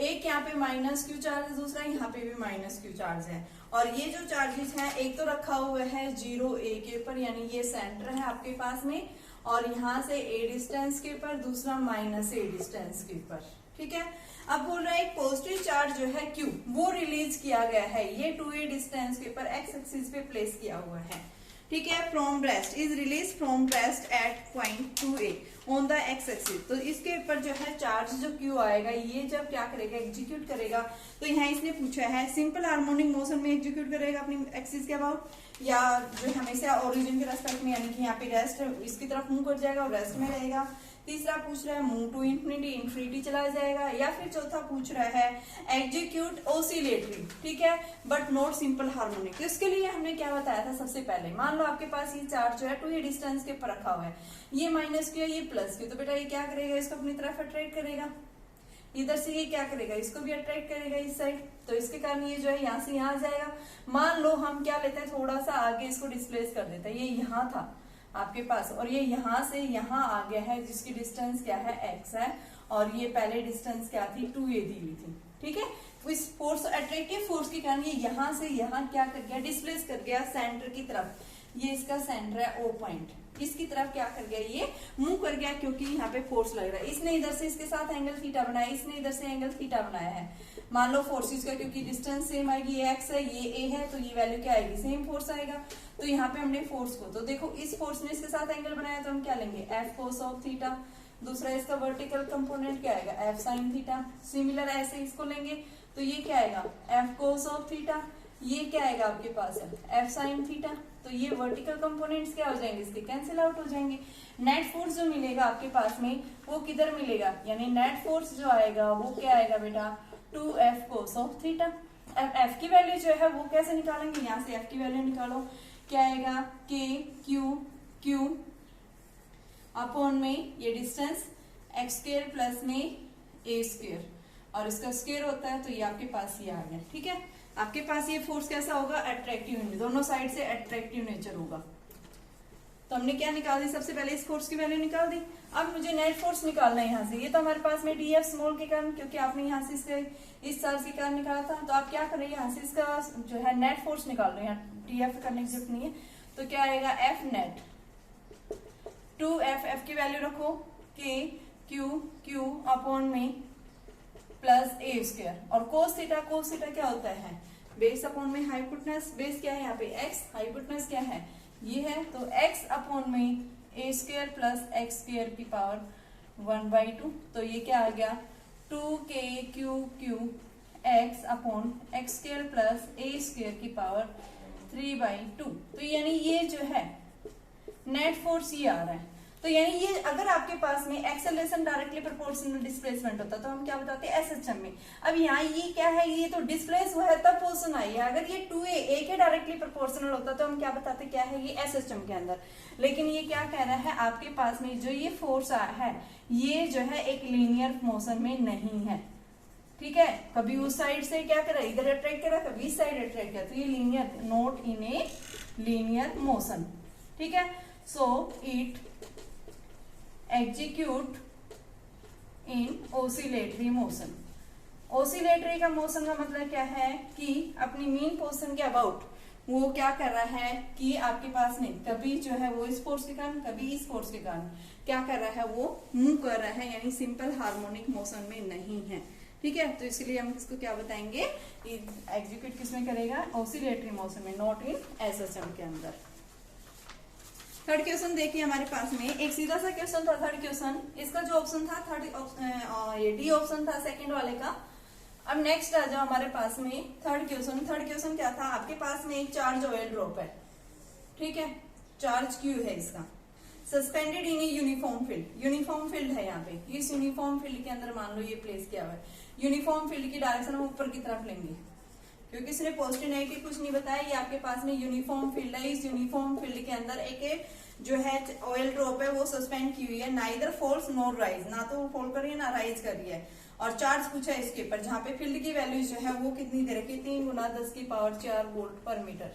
एक यहाँ पे माइनस क्यू चार्ज है, दूसरा यहाँ पे भी माइनस क्यू चार्ज है। और ये जो चार्जेस हैं एक तो रखा हुआ है 0 a के ऊपर, यानी ये सेंटर है आपके पास में, और यहाँ से a डिस्टेंस के ऊपर, दूसरा माइनस a डिस्टेंस के ऊपर। ठीक है, अब बोल रहा है एक पॉजिटिव चार्ज जो है Q वो रिलीज किया गया है, ये 2a डिस्टेंस के ऊपर x एक्सिस पे प्लेस किया हुआ है। ठीक है, from breast is release from breast at point 2a on the x axis. तो इसके ऊपर जो है चार्ज जो Q आएगा ये जब क्या करेगा, एग्जीक्यूट करेगा। तो यहाँ इसने पूछा है सिंपल हार्मोनिक मोशन में एग्जीक्यूट करेगा अपनी एक्सिस के अबाउट, या जो हमेशा ओरिजिन के रेस्पेक्ट में, यानी कि यहाँ पे रेस्ट इसकी तरफ मूव कर जाएगा और रेस्ट में रहेगा। तीसरा पूछ रहा है मूव टू इन्फिनिटी, इन्फिनिटी चला जाएगा। या फिर चौथा पूछ रहा है एग्जीक्यूट ओसिलेटरी, ठीक है, बट नॉट सिंपल हार्मोनिक। तो इसके लिए हमने क्या बताया था, सबसे पहले मान लो आपके पास ये चार्ज जो है 2a डिस्टेंस के ऊपर रखा हुआ है, ये माइनस क्यू है, ये प्लस क्यू, तो बेटा ये क्या करेगा, इसको अपनी तरफ अट्रैक्ट करेगा। इधर से ये क्या करेगा, इसको भी अट्रैक्ट करेगा इस साइड, तो इसके कारण ये जो है यहाँ से यहाँ आ जाएगा। मान लो हम क्या लेते हैं, थोड़ा सा आगे इसको डिस्प्लेस कर देते हैं, ये यहाँ था आपके पास और ये यहाँ से यहाँ आ गया है, जिसकी डिस्टेंस क्या है, x है, और ये पहले डिस्टेंस क्या थी, 2a दी हुई थी। ठीक है, तो इस फोर्स, अट्रैक्टिव फोर्स के कारण ये यहाँ से यहाँ क्या कर गया, डिस्प्लेस कर गया सेंटर की तरफ। ये इसका सेंटर है O पॉइंट, इसकी तरफ क्या कर गया, ये मूव कर गया, क्योंकि यहाँ पे फोर्स लग रहा है। इसने इधर से इसके साथ एंगल थीटा बनाया, इसने इधर से एंगल थीटा बनाया है। मान लो फोर्सेस का, क्योंकि डिस्टेंस सेम आएगी, ये x है ये a है, तो ये वैल्यू क्या आएगी, सेम फोर्स आएगा। तो यहाँ पे हमने फोर्स को, तो देखो इस फोर्स ने इसके साथ एंगल बनाया, तो हम क्या लेंगे, f cos ऑफ थीटा। दूसरा इसका वर्टिकल कंपोनेंट क्या आएगा, f sin थीटा। सिमिलर ऐसे इसको लेंगे तो ये क्या आएगा, f cos ऑफ थीटा। ये क्या आएगा आपके पास, f sin थीटा। तो ये वर्टिकल कंपोनेंट्स क्या हो जाएंगे, इसके कैंसिल आउट हो जाएंगे। नेट फोर्स जो मिलेगा आपके पास में वो किधर मिलेगा, यानी नेट फोर्स जो आएगा वो क्या आएगा बेटा, 2f cos ऑफ थीटा। अब f की वैल्यू जो है वो कैसे निकालेंगे, यहाँ से f की वैल्यू निकालो, क्या आएगा, k q अपॉन में ये डिस्टेंस x स्क्वायर प्लस में a स्क्वायर, और इसका स्क्वायर होता है, तो ये आपके पास ये आ गया। ठीक है, आपके पास ये फोर्स कैसा होगा, अट्रैक्टिव, दोनों साइड से अट्रैक्टिव नेचर होगा। तो हमने क्या निकाल दी, सबसे पहले इस फोर्स की वैल्यू निकाल दी। अब मुझे नेट फोर्स निकालना है यहाँ से, ये तो हमारे पास में df स्मॉल के कारण, क्योंकि आपने यहाँ से इसके इस चार्ज के कारण निकाला था, तो आप क्या करें, यहाँ से इसका जो है नेट फोर्स निकाल लो, यहाँ df करने की जरूरत नहीं है। तो क्या आएगा, f नेट 2f, f की वैल्यू रखो, k q अपॉन में प्लस a स्क्वायर, और कोस थीटा क्या होता है, बेस अपॉन में हाइपोटेनस। बेस क्या है यहाँ पे, x, हाइपोटेनस क्या है, ये है, तो x अपॉन में a square plus x square की पावर 1/2। तो ये क्या आ गया, 2kq x upon x square plus a square की पावर 3/2। तो यानी ये जो है नेट फोर्स ये आ रहा है। तो यानी ये अगर आपके पास में एक्सेलरेशन डायरेक्टली प्रोपोर्शनल डिस्प्लेसमेंट होता तो हम क्या बताते हैं एसएचएम में। अब यहाँ ये क्या है, ये तो डिस्प्लेस हुआ है तब पोर्शन आई है। अगर ये 2a एक है डायरेक्टली प्रोपोर्शनल होता तो हम क्या बताते क्या है ये एसएचएम के अंदर। लेकिन ये क्या कह रहा है, आपके पास में जो ये फोर्स है ये जो है एक लीनियर मोशन में नहीं है। ठीक है, कभी उस साइड से क्या करा, इधर अट्रैक्ट करा, कभी इस साइड अट्रैक्ट करा, तो ये linear, not in a linear motion. ठीक है, so it execute in oscillatory motion. Oscillatory का मोशन का मतलब क्या है कि अपनी मेन पोजीशन के अबाउट वो क्या कर रहा है कि आपके पास नहीं, कभी जो है वो इस फोर्स के कारण, कभी इस फोर्स के कारण क्या कर रहा है, वो मूव कर रहा है, यानी सिंपल हार्मोनिक मोशन में नहीं है। ठीक है, तो इसलिए हम इसको क्या बताएंगे, एग्जीक्यूट किसमें करेगा, ऑसिलेटरी मोशन में, नॉट इन एसएचएम के अंदर। थर्ड क्वेश्चन देखिए हमारे पास में एक सीधा सा क्वेश्चन था। थर्ड क्वेश्चन, इसका जो ऑप्शन था ये डी ऑप्शन था सेकंड वाले का। अब नेक्स्ट आ जाओ हमारे पास में थर्ड क्वेश्चन। थर्ड क्वेश्चन क्या था, आपके पास में एक चार्ज ऑयल ड्रॉप है। ठीक है, चार्ज क्यू है इसका, suspended in a uniform field. Uniform field है यहाँ पे, इस यूनिफॉर्म फील्ड के अंदर मान लो ये प्लेस किया हुआ है। यूनिफॉर्म फील्ड की डायरेक्शन हम ऊपर की तरफ लेंगे, क्योंकि इसने पॉजिटिव नेगेटिव कुछ नहीं बताया। ये आपके पास में यूनिफॉर्म फील्ड है, इस यूनिफॉर्म फील्ड के अंदर एक जो है ऑयल ड्रॉप है वो सस्पेंड की हुई है, नाइदर फॉल्स नॉर राइज, ना तो वो फॉल कर रही है ना राइज कर रही है। और चार्ज पूछा है इसके ऊपर, जहां पे फील्ड की वैल्यू जो है वो कितनी दे रखी है, 3 × 10⁴ वोल्ट पर मीटर।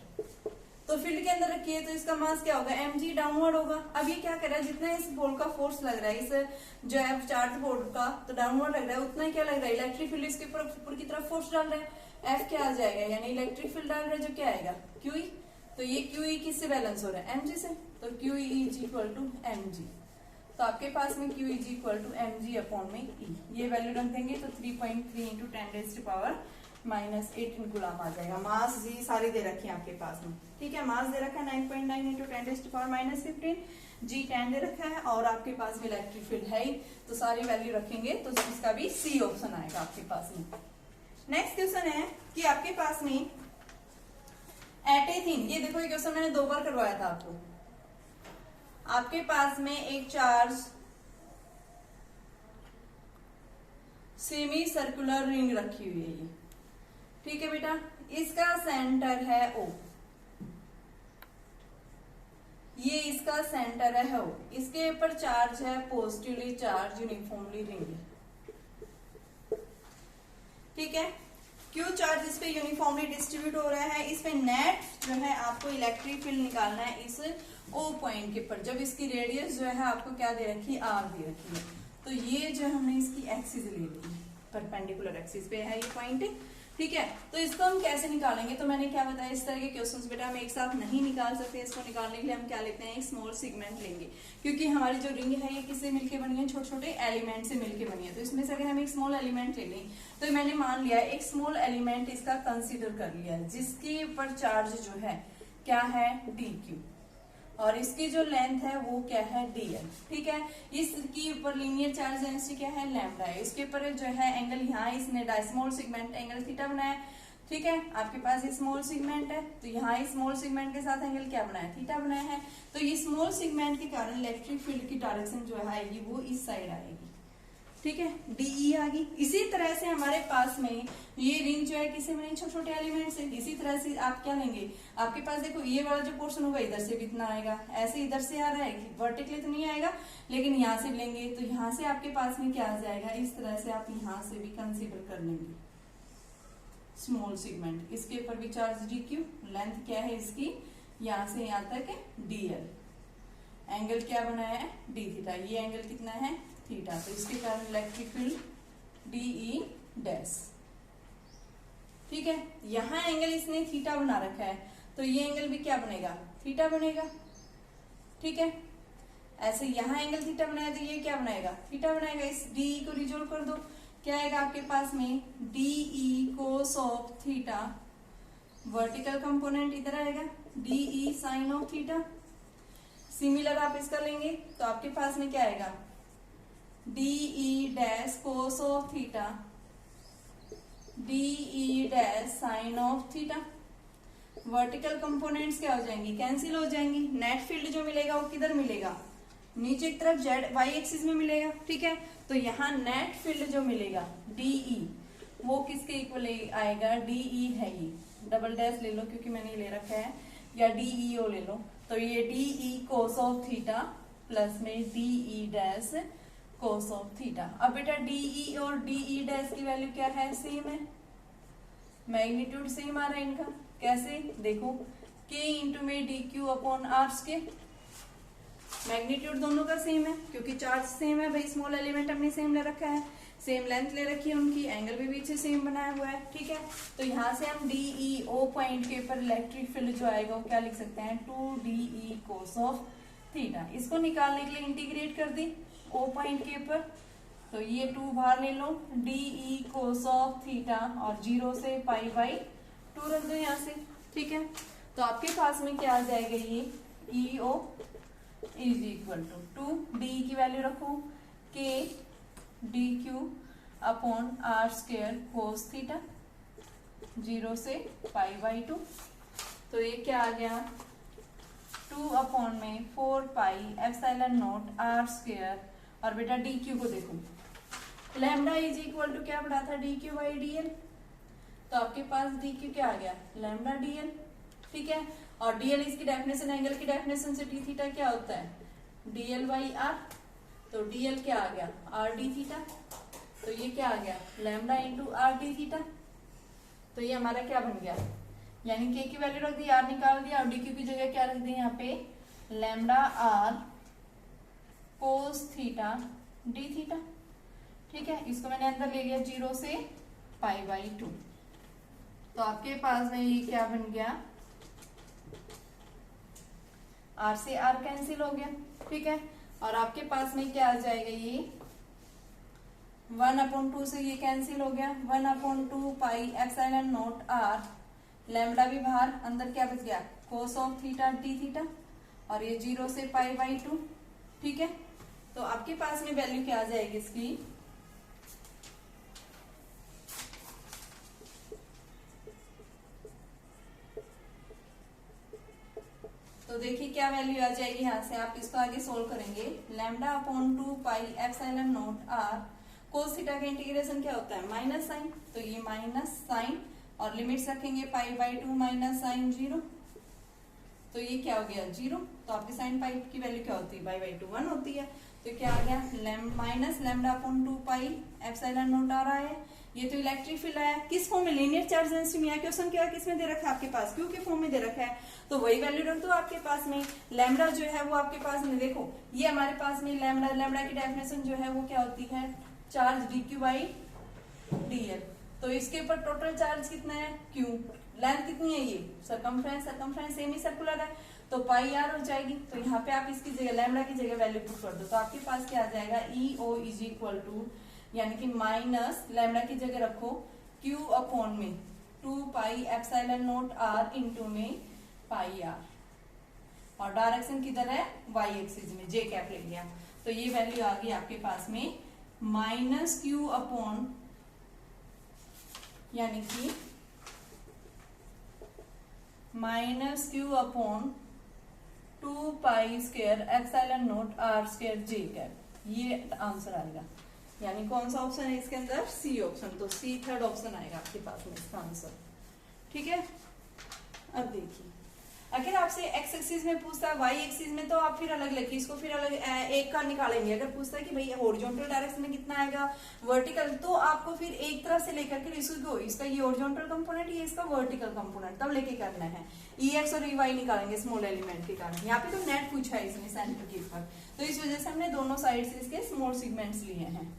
तो फील्ड के अंदर रखी है, तो इसका मास क्या होगा, mg डाउनवर्ड होगा। अब ये क्या कर रहा है, जितना इस बॉल का फोर्स लग रहा है, इस जो है चार्ज बोर्ड का तो डाउनवर्ड लग रहा है, उतना ही क्या लग रहा है, इलेक्ट्रिक फील्ड इसके ऊपर की तरफ फोर्स डाल रहा है। F क्या आ जाएगा, यानी इलेक्ट्रिक फील्ड डाल रहा है जो क्या आएगा, QE। तो ये QE किससे बैलेंस हो रहा है, mg से, तो QE = mg। तो आपके पास में QE = mg/e, ये वैल्यू रख देंगे तो 3.3 × 10⁻⁻8 कूलम आ जाएगा। मास जी सारी दे रखी है आपके पास में। ठीक है, मास दे रखा है 9.9 × 10⁻⁻15, जी 10 दे रखा है, और आपके पास में इलेक्ट्रिक फील्ड है ही, तो सारी वैल्यू रखेंगे तो इसका भी सी ऑप्शन आएगा आपके पास में। नेक्स्ट क्वेश्चन है कि आपके पास में एट ए थिंग, ये देखो ये क्वेश्चन मैंने 2 बार करवाया था आपको। आपके पास में एक चार्ज सेमी सर्कुलर रिंग रखी हुई है ये। ठीक है बेटा, इसका सेंटर है O, ये इसका सेंटर है O, इसके ऊपर चार्ज है पॉजिटिवली चार्ज यूनिफॉर्मली रिंग। ठीक है, क्यू चार्ज इस पे यूनिफॉर्मली डिस्ट्रीब्यूट हो रहा है। इस पे नेट जो है आपको इलेक्ट्रिक फील्ड निकालना है इस O पॉइंट के ऊपर, जब इसकी रेडियस जो है आपको क्या दे रखी है, R दे रखी है। तो ये जो हमने इसकी एक्सिस ले ली है, परपेंडिकुलर एक्सिस पे है ये पॉइंट। ठीक है, तो इसको हम कैसे निकालेंगे, तो मैंने क्या बताया, इस तरह के क्वेश्चंस बेटा हम एक साथ नहीं निकाल सकते। इसको निकालने के लिए हम क्या लेते हैं, एक स्मॉल सेगमेंट लेंगे, क्योंकि हमारी जो रिंग है ये किससे मिलके बनी है, छोटे छोटे एलिमेंट से मिलके बनी है। तो इसमें से अगर हम एक स्मॉल एलिमेंट ले लें, तो मैंने मान लिया एक स्मॉल एलिमेंट इसका कंसिडर कर लिया, जिसके ऊपर चार्ज जो है क्या है, DQ, और इसकी जो लेंथ है वो क्या है, DL। ठीक है, इसकी ऊपर लीनियर चार्ज डेंसिटी क्या है, लैम्डा है। इसके ऊपर जो है एंगल, यहाँ इसने स्मॉल सेगमेंट एंगल थीटा बनाया। ठीक है, आपके पास ये स्मॉल सेगमेंट है, तो यहाँ स्मॉल सेगमेंट के साथ एंगल क्या बनाया, थीटा बनाया है। तो ये स्मॉल सेगमेंट के कारण इलेक्ट्रिक फील्ड की डायरेक्शन जो आएगी वो इस साइड आएगी। ठीक है, DE आ गई। इसी तरह से हमारे पास में ये रिंग जो है किसी में छोटे छोटे एलिमेंट से, इसी तरह से आप क्या लेंगे, आपके पास देखो ये वाला जो पोर्शन होगा इधर से भी इतना आएगा, ऐसे इधर से आ रहा है, वर्टिकली तो नहीं आएगा, लेकिन यहाँ से लेंगे तो यहाँ से आपके पास में क्या आ जाएगा, इस तरह से आप यहाँ से भी कंसीडर कर लेंगे स्मॉल सेगमेंट। इसके ऊपर भी चार्ज DQ, लेंथ क्या है इसकी, यहाँ से यहाँ तक DL, एंगल क्या बनाया है, D थीटा, ये एंगल कितना है, थीटा। तो इसके कारण इलेक्ट्रिक फील्ड DE'। ठीक है, यहाँ एंगल इसने थीटा बना रखा है, तो ये एंगल भी क्या बनेगा, थीटा बनेगा। ठीक है, ऐसे यहाँ एंगल थीटा बनाया तो ये क्या बनाएगा, थीटा बनाएगा। इस DE को रिजोल्व कर दो, क्या आएगा आपके पास में, DE cos of theta, vertical component इधर आएगा, DE sin of theta. Similar आप इसका लेंगे तो आपके पास में क्या आएगा, DE' cos of theta, DE' sin of theta. Vertical components क्या हो जाएंगी, कैंसिल हो जाएंगी। नेट फील्ड जो मिलेगा वो किधर मिलेगा, नीचे की तरफ जेड वाई एक्सिस में मिलेगा, ठीक है। तो यहाँ नेट फील्ड जो मिलेगा डीई वो किसके इक्वल आएगा, डीई है ये, डबल डैश ले लो क्योंकि मैंने ले रखा है, या डीईओ ले लो, तो ये DE cos of theta plus में DE dash cos of theta. अब बेटा डीई और डीई डैश की वैल्यू क्या है, सेम है, मैग्नीट्यूड सेम आ रहा है इनका। कैसे देखो, के इंटू में d q upon r square, magnitude दोनों का सेम है क्योंकि चार्ज सेम है भाई, स्मॉल एलिमेंट हमने सेम ले रखा है, सेम लेंथ ले रखी है उनकी, एंगल भी बीच से सेम बनाया हुआ है, ठीक है। तो यहाँ से हम डीईओ पॉइंट के ऊपर इलेक्ट्रिक फील्ड जो आएगा वो क्या लिख सकते हैं, 2 DE कोस ऑफ थीटा। इसको निकालने के लिए इंटीग्रेट कर दी ओ पॉइंट के ऊपर, तो ये 2 बाहर ले लो, डीई कोस ऑफ थीटा और 0 से पाई बाई 2 रख दो यहाँ से, ठीक है। तो आपके पास में क्या आ जाएगा, ये EO is equal to 2 d की वैल्यू रखो, k d q upon r square cos theta 0 से पाई बाई 2। तो ये क्या आ गया, 2 अपॉन में 4 pi epsilon naught r square, और बेटा डी क्यू को देखो, लैम्डा इज इक्वल टू क्या पढ़ा था, D Q by D L. तो आपके पास डी क्यू क्या आ गया, लैम्डा डी एल, ठीक है। और डीएल इसकी डेफिनेशन, एंगल की डेफिनेशन से डी थीटा क्या होता है, डीएल बाई आर, तो डीएल क्या आ गया, आर डी थीटा, तो ये क्या आ गया, lambda into R D theta. तो ये हमारा क्या बन गया, यानी के की वैल्यू रख दी, आर निकाल दिया, और डी क्यू की जगह क्या रख दी यहाँ पे, lambda r cos theta d theta, ठीक है। इसको मैंने अंदर ले लिया 0 से पाई बाई 2। तो आपके पास में ये क्या बन गया, आर से आर कैंसिल हो गया, ठीक है। और आपके पास में क्या आ जाएगा, ये 1/2 से ये कैंसिल हो गया, 1/2 pi epsilon naught r, lambda भी बाहर, अंदर क्या बच गया, cos of theta d theta, और ये 0 से पाई बाई 2, ठीक है। तो आपके पास में वैल्यू क्या आ जाएगी इसकी, तो देखिए क्या वैल्यू आ जाएगी, यहाँ से आप इसको आगे सोल्व करेंगे, lambda upon 2 pi epsilon naught r, cos theta का इंटीग्रेशन क्या होता है, माइनस साइन, तो ये माइनस साइन, और लिमिट्स रखेंगे पाई बाई 2 माइनस साइन 0, तो ये क्या हो गया 0। तो आपके साइन पाई की वैल्यू क्या होती है, पाई बाई 2 1 होती है, तो क्या आ गया, minus lambda upon 2 pi epsilon naught r आया। ये तो इलेक्ट्रिक फील्ड आया, किस फॉर्म में, लीनियर चार्ज डेंसिटी में। क्वेश्चन क्या किस में दे रखा है आपके पास, क्यू के फॉर्म में दे रखा है, तो वही वैल्यू रख दो आपके पास में। लैम्डा जो है वो आपके पास में, देखो ये हमारे पास में लैम्डा की डेफिनेशन जो है वो क्या होती है, charge D Q by D L. तो इसके ऊपर टोटल चार्ज कितना है, क्यू, लेंथ कितनी है, ये सरकमफ्रेंस सेमी सर्कुलर है, तो पाई आर हो जाएगी। तो यहाँ पे आप इसकी जगह लैम्डा की जगह वैल्यू पुट कर दो, तो आपके पास क्या आ जाएगा, ई ओ इज इक्वल टू, यानी कि माइनस लैम्डा की जगह रखो क्यू अपॉन में 2 pi epsilon naught r into में पाई आर, और डायरेक्शन किधर है, वाई एक्सिस में, जे कैप ले लिया। तो ये वैल्यू आ गई आपके पास में माइनस क्यू अपॉन, यानी कि minus q upon 2 pi square epsilon naught r square j cap, ये आंसर आएगा। यानी कौन सा ऑप्शन है इसके अंदर, सी ऑप्शन, तो सी थर्ड ऑप्शन आएगा आपके पास में इसका आंसर, ठीक है। अब देखिए, अगर आपसे एक्स एक्सिस में पूछता है, वाई एक्सिस में तो आप फिर अलग लिखिए, इसको फिर अलग एक का निकालेंगे। अगर पूछता है कि भाई हॉरिजॉन्टल डायरेक्शन में कितना आएगा, वर्टिकल, तो आपको फिर एक तरफ से लेकर के इसको, इसका ये हॉरिजॉन्टल कंपोनेंट, ये इसका वर्टिकल कंपोनेंट, तब लेके करना है। ई एक्स और ई वाई निकालेंगे स्मॉल एलिमेंट के कारण। यहाँ पे तो नेट पूछा है इसने सेंटर के ऊपर, तो इस वजह से हमने दोनों साइड से इसके स्मॉल सेगमेंट्स लिए हैं।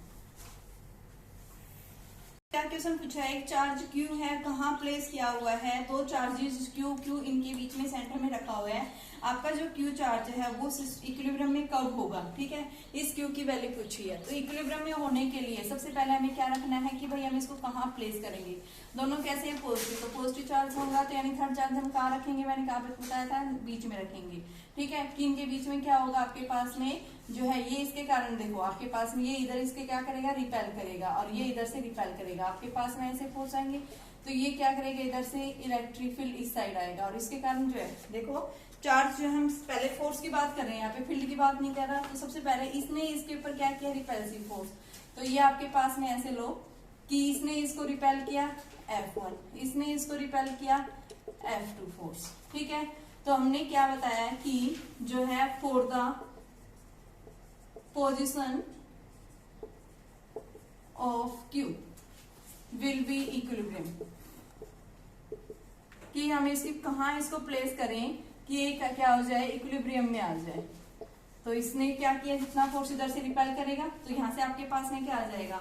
क्या क्वेश्चन पूछा है, एक चार्ज क्यू है, कहाँ प्लेस किया हुआ है, दो चार्जेस क्यू इनके बीच में सेंटर में रखा हुआ है। आपका जो क्यू चार्ज है वो इक्विलिब्रियम में कब होगा, ठीक है, इस क्यू की वैल्यू पूछी है। तो इक्विलिब्रियम में होने के लिए सबसे पहले हमें क्या रखना है कि भाई हम इसको कहाँ प्लेस करेंगे, दोनों कैसे है, पॉजिटिव, तो पॉजिटिव चार्ज होगा, तो यानी थर्ड चार्ज हम कहाँ रखेंगे, मैंने कहाँ पे बताया था, बीच में रखेंगे, ठीक है। कि इनके बीच में क्या होगा आपके पास में जो है, ये इसके कारण देखो आपके पास में ये इधर इसके क्या करेगा, रिपेल करेगा, और ये इधर से रिपेल करेगा, आपके पास में ऐसे फोर्स आएंगे, तो ये क्या करेगा, इधर से इलेक्ट्रिक फील्ड इस साइड आएगा, और इसके कारण जो है देखो चार्ज जो हम पहले फोर्स की बात कर रहे हैं, यहाँ पे फील्ड की बात नहीं कर रहा। तो सबसे पहले इसने इसके ऊपर क्या किया, रिपेल्सिव फोर्स। तो ये आपके पास में ऐसे लो कि इसने इसको रिपेल किया F1, इसने इसको रिपेल किया F2 फोर्स। ठीक है, तो हमने क्या बताया कि जो है for the position of Q will be equilibrium, कि हम इसकी कहाँ इसको प्लेस करें कि ये क्या हो जाए, इक्विलिब्रियम में आ जाए। तो इसने क्या किया, जितना फोर्स इधर से रिपेल करेगा तो यहाँ से आपके पास में क्या आ जाएगा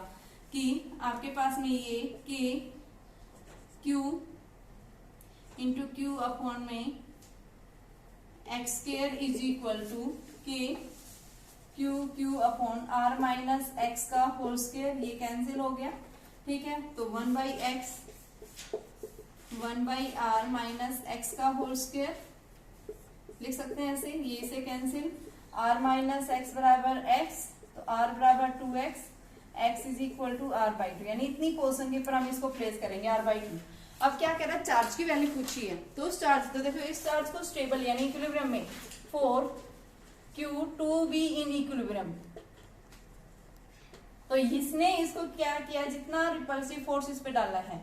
कि आपके पास में ये k q into q upon में x square is equal to k q q upon r minus x का होल स्क्वायर, ये कैंसिल हो गया। ठीक है, तो 1/x 1/r माइनस एक्स का होल स्क्वायर लिख सकते हैं ऐसे, ये से कैंसिल, r माइनस एक्स बराबर x, तो r बराबर 2x, x is equal to r/2, यानी इतनी पोजीशन के ऊपर हम इसको प्लेस करेंगे r/2। अब क्या कह रहा है, चार्ज की वैल्यू पूछी है, तो उस चार्ज, तो देखो इस चार्ज को स्टेबल यानी इक्विलिब्रियम में for Q to be in equilibrium, तो इसने इसको क्या किया, जितना रिपल्सिव फोर्स इस पे डाला है,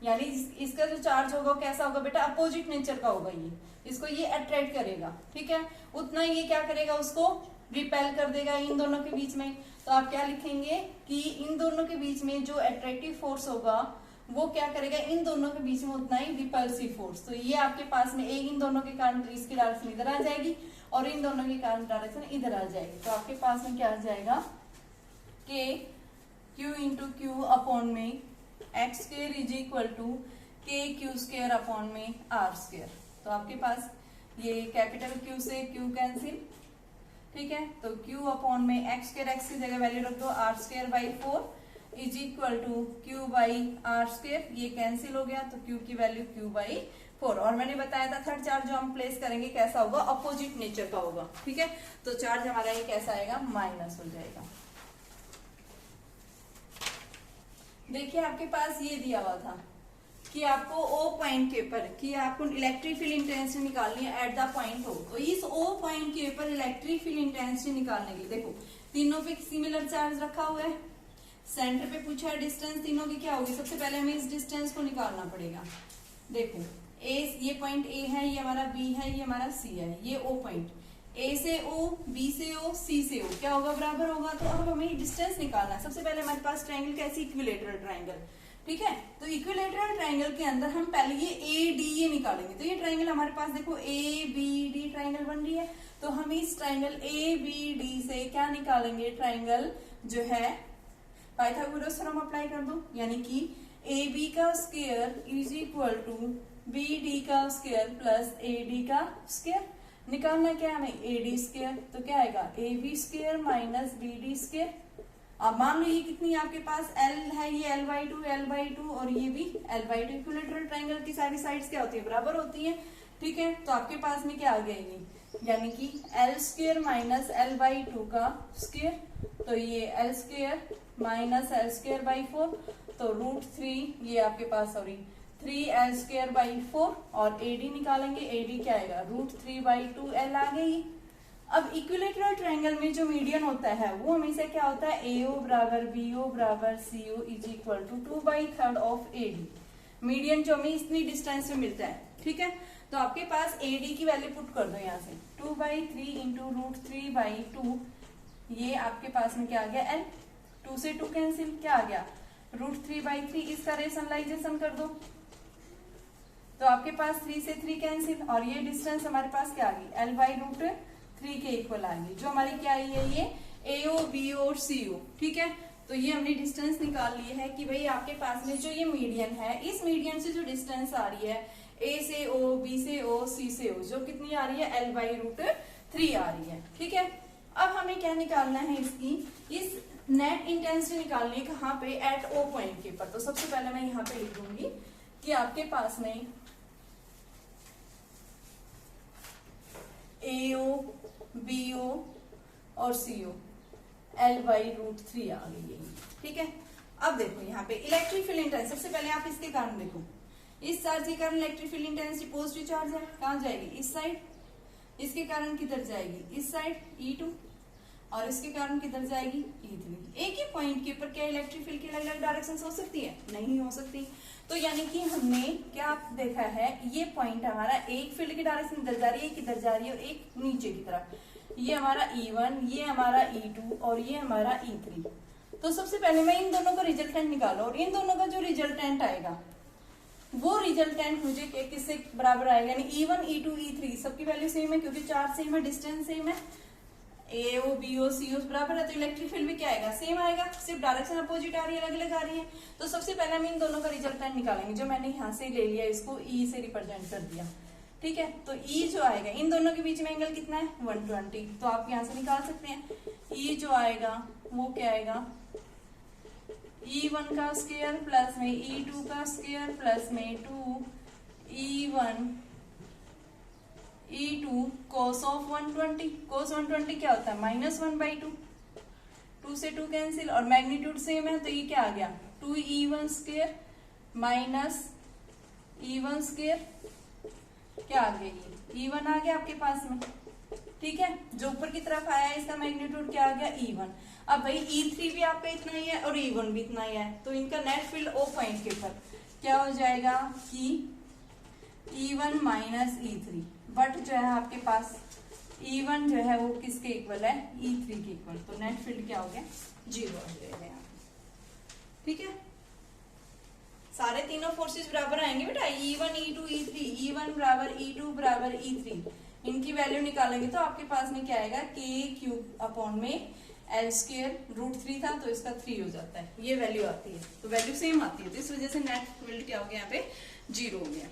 यानी इसका जो चार्ज होगा कैसा होगा बेटा, अपोजिट नेचर का होगा, ये इसको ये अट्रैक्ट करेगा। ठीक है, उतना ये क्या करेगा, उसको रिपेल कर देगा इन दोनों के बीच में। तो आप क्या लिखेंगे कि इन दोनों के बीच में जो अट्रैक्टिव फोर्स होगा वो क्या करेगा, इन दोनों के बीच में उतना ही रिपल्सिव फोर्स। तो ये आपके पास में एक इन दोनों के कारण इसकी डायरेक्शन इधर आ जाएगी और इन दोनों के कारण डायरेक्शन इधर आ जाएगी। तो आपके पास में क्या आ जाएगा k q into q upon में x square is equal to k q square upon में आर स्क्वायर। तो आपके पास ये कैपिटल क्यू से क्यू कैंसिल। ठीक है, तो क्यू अपॉन में एक्स स्क्वायर, एक्स की जगह वैल्यू रख दो, r square by 4 is equal to q by r square, ये कैंसिल हो गया, तो क्यू की वैल्यू क्यू बाई 4। और मैंने बताया था थर्ड चार्ज जो हम प्लेस करेंगे कैसा होगा, अपोजिट नेचर का होगा। ठीक है, तो चार्ज हमारा ये कैसा आएगा, माइनस हो जाएगा। देखिए आपके पास ये दिया हुआ था कि आपको O पॉइंट के ऊपर कि आपको इलेक्ट्रिक फील्ड इंटेंसिटी निकालनी है एट द पॉइंट O। तो इस O पॉइंट के ऊपर इलेक्ट्रिक फील्ड इंटेंसिटी निकालने के लिए देखो तीनों पे सिमिलर चार्ज रखा हुआ है, सेंटर पे पूछा है डिस्टेंस तीनों की क्या होगी। सबसे पहले हमें इस डिस्टेंस को निकालना पड़ेगा। देखो A, ये पॉइंट A है, ये हमारा B है, ये हमारा C है, ये O पॉइंट, A से O, B से O, C से O क्या होगा, बराबर होगा। तो अब हमें डिस्टेंस निकालना है। सबसे पहले हमारे पास ट्रायंगल कैसी, इक्विलेटरल ट्रायंगल। ठीक है, तो इक्विलेटरल ट्रायंगल के अंदर हम पहले ये ADA निकालेंगे। तो ये ट्रायंगल हमारे पास देखो ABD ट्रायंगल बन रही है, तो हम इस ट्रायंगल ABD से क्या निकालेंगे, ट्रायंगल जो है पाइथागोरस थ्योरम अप्लाई कर दो, यानी कि AB का square is equal to BD का स्क्वायर प्लस AD का स्क्वायर। निकालना क्या है हमें, AD स्क्वायर, तो क्या आएगा AB square minus BD square. अब मान लो ये कितनी आपके पास L है, ये L/2 और ये भी L/2। इक्विलेटरल ट्रायंगल की सारी साइड्स क्या होती है, बराबर होती है। ठीक है, तो आपके पास में क्या आ गया ये, यानी कि L स्क्वायर माइनस L/2 का स्क्वायर, तो ये L square minus L square by 4, तो √3 ये आपके पास 3L स्क्वायर बाई 4 और AD निकालेंगे, AD क्या आएगा, √3/2L आ गई। अब इक्विलेटरल ट्रायंगल में जो मीडियन होता है वो हमेशा क्या होता है, AO बराबर BO बराबर CO is equal to 2/3 of AD। Median जो हमें इतनी डिस्टेंस में मिलता है। ठीक है, तो आपके पास AD की वैल्यू पुट कर दो यहाँ से, 2/3 इंटू √3/2, ये आपके पास में क्या आ गया L, 2 से 2 कैंसिल, क्या आ गया √3/3, इसका रेशनलाइजेशन कर दो, तो आपके पास 3 से 3 कैंसिल और ये डिस्टेंस हमारे पास क्या आ गई, L/√3 के इक्वल आ गई, जो हमारी क्या आई है, ये AO BO और CO। ठीक है, तो ये हमने डिस्टेंस निकाल ली है कि भाई आपके पास में जो ये मीडियन है, इस मीडियन से जो डिस्टेंस आ रही है A से O, B से O, C से O, जो कितनी आ रही है, L/√3 आ रही है। ठीक है, अब हमें क्या निकालना है, इसकी इस नेट इंटेंसिटी निकालनी है कहाँ पे, एट O पॉइंट के ऊपर। तो सबसे पहले मैं यहाँ पे लिख दूंगी कि आपके पास में AO BO और CO L/√3 आ गई है। ठीक है, अब देखो यहाँ पे इलेक्ट्रिक फील्ड इंटेंसिटी, सबसे पहले आप इसके कारण देखो, इस चार्ज के कारण electric field intensity positive charge है, कहाँ जाएगी, इस साइड, इसके कारण किधर जाएगी, इस साइड E2, और इसके कारण किधर जाएगी, E3। एक ही पॉइंट के ऊपर क्या इलेक्ट्रिक फील्ड की अलग अलग डायरेक्शन हो सकती है, नहीं हो सकती। तो यानी कि हमने क्या देखा है, ये पॉइंट हमारा एक फील्ड की डायरेक्शन इधर जा रही है, किधर जा रही है, और एक नीचे की तरफ। ये हमारा E1, ये हमारा E2 और ये हमारा E3। तो सबसे पहले मैं इन दोनों का रिजल्टेंट निकालो, और इन दोनों का जो रिजल्टेंट आएगा वो रिजल्टेंट मुझे किससे बराबर आएगा, यानी E1, E2, E3 सबकी वैल्यू सेम है, क्योंकि चार्ज सेम है, डिस्टेंस सेम है, AO, BO, CO बराबर है, तो इलेक्ट्रिक फील्ड भी क्या आएगा, सेम आएगा, सिर्फ डायरेक्शन अपोजिट आ रही है, अलग अलग आ रही है। तो सबसे पहले हम इन दोनों का रिजल्टेंट निकालेंगे, जो मैंने यहाँ से ले लिया, इसको E से रिप्रेजेंट कर दिया, ठीक है। तो E जो आएगा, इन दोनों के बीच में एंगल कितना है, 120, तो आप यहाँ से निकाल सकते हैं। E जो आएगा वो क्या आएगा, E1 का स्क्वायर प्लस में E2 का स्क्वायर प्लस में 2E1 E2 cos of 120, cos 120 क्या होता है, -1/2, 2 से 2 कैंसिल, और मैग्नीट्यूड सेम है, तो ये क्या आ गया, 2E1 square minus E1 square, क्या आ गया, ये E1 आ गया आपके पास में, ठीक है। जो ऊपर की तरफ आया है इसका मैग्नीट्यूड क्या आ गया, E1। अब भाई E3 भी आपका इतना ही है और E1 भी इतना ही है, तो इनका नेट फील्ड O पॉइंट के ऊपर क्या हो जाएगा कि E1 माइनस E3, बट जो है आपके पास E1 जो है वो किसके इक्वल है, E3 के इक्वल, तो नेट फील्ड क्या हो गया, 0 हो जाएगा यहाँ, ठीक है। सारे तीनों फोर्सेस बराबर आएंगे बेटा, E1, E2, E3, E1 बराबर E2 बराबर E3, इनकी वैल्यू निकालेंगे तो आपके पास में क्या आएगा, K³ अपॉन में L स्क्वायर √3 था, तो इसका 3 हो जाता है, ये वैल्यू आती है, तो वैल्यू सेम आती है, तो इस वजह से नेट फील्ड क्या हो गया, यहाँ पे 0 हो गया।